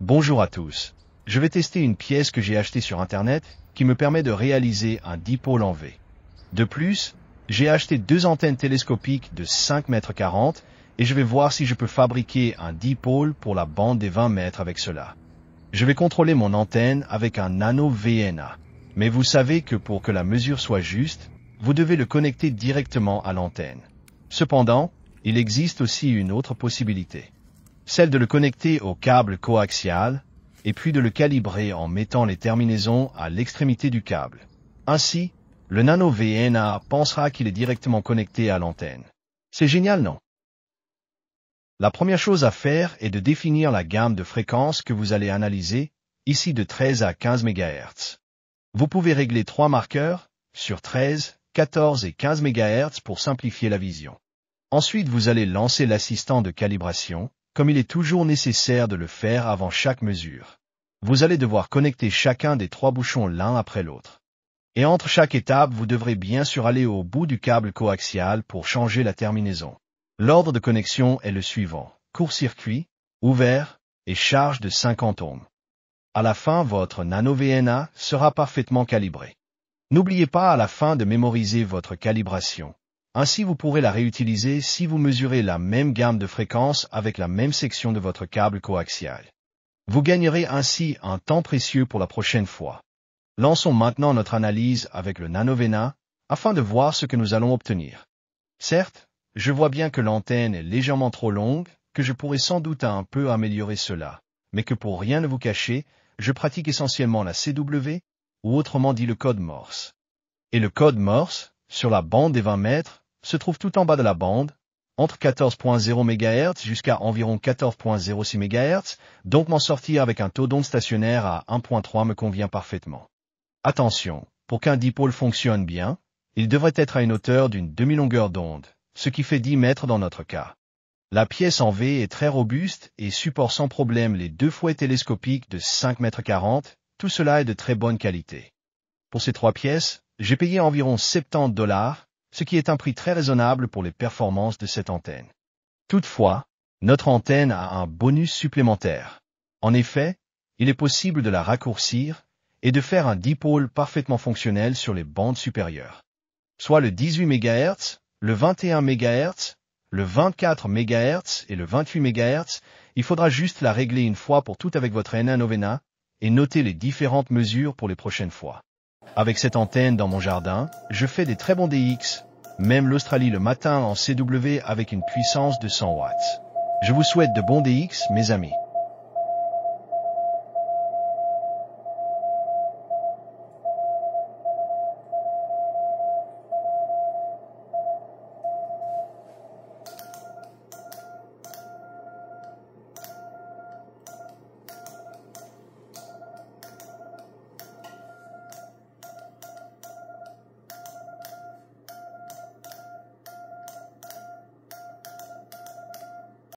Bonjour à tous. Je vais tester une pièce que j'ai achetée sur Internet qui me permet de réaliser un dipôle en V. De plus, j'ai acheté 2 antennes télescopiques de 5,40 m et je vais voir si je peux fabriquer un dipôle pour la bande des 20 mètres avec cela. Je vais contrôler mon antenne avec un nano VNA. Mais vous savez que pour que la mesure soit juste, vous devez le connecter directement à l'antenne. Cependant, il existe aussi une autre possibilité. Celle de le connecter au câble coaxial, et puis de le calibrer en mettant les terminaisons à l'extrémité du câble. Ainsi, le nano VNA pensera qu'il est directement connecté à l'antenne. C'est génial, non? La première chose à faire est de définir la gamme de fréquences que vous allez analyser, ici de 13 à 15 MHz. Vous pouvez régler 3 marqueurs, sur 13, 14 et 15 MHz pour simplifier la vision. Ensuite, vous allez lancer l'assistant de calibration, comme il est toujours nécessaire de le faire avant chaque mesure. Vous allez devoir connecter chacun des 3 bouchons l'un après l'autre. Et entre chaque étape, vous devrez bien sûr aller au bout du câble coaxial pour changer la terminaison. L'ordre de connexion est le suivant: court-circuit, ouvert et charge de 50 ohms. À la fin, votre nano VNA sera parfaitement calibré. N'oubliez pas à la fin de mémoriser votre calibration. Ainsi, vous pourrez la réutiliser si vous mesurez la même gamme de fréquences avec la même section de votre câble coaxial. Vous gagnerez ainsi un temps précieux pour la prochaine fois. Lançons maintenant notre analyse avec le nano VNA afin de voir ce que nous allons obtenir. Certes, je vois bien que l'antenne est légèrement trop longue, que je pourrais sans doute un peu améliorer cela, mais que pour rien ne vous cacher, je pratique essentiellement la CW, ou autrement dit le code Morse. Et le code Morse, sur la bande des 20 mètres, se trouve tout en bas de la bande, entre 14.0 MHz jusqu'à environ 14.06 MHz, donc m'en sortir avec un taux d'onde stationnaire à 1.3 me convient parfaitement. Attention, pour qu'un dipôle fonctionne bien, il devrait être à une hauteur d'une demi-longueur d'onde, ce qui fait 10 mètres dans notre cas. La pièce en V est très robuste et supporte sans problème les 2 fouets télescopiques de 5,40 m, tout cela est de très bonne qualité. Pour ces 3 pièces, j'ai payé environ 70 $, ce qui est un prix très raisonnable pour les performances de cette antenne. Toutefois, notre antenne a un bonus supplémentaire. En effet, il est possible de la raccourcir et de faire un dipôle parfaitement fonctionnel sur les bandes supérieures. Soit le 18 MHz, le 21 MHz, le 24 MHz et le 28 MHz, il faudra juste la régler une fois pour toutes avec votre nano VNA et noter les différentes mesures pour les prochaines fois. Avec cette antenne dans mon jardin, je fais des très bons DX, même l'Australie le matin en CW avec une puissance de 100 watts. Je vous souhaite de bons DX, mes amis.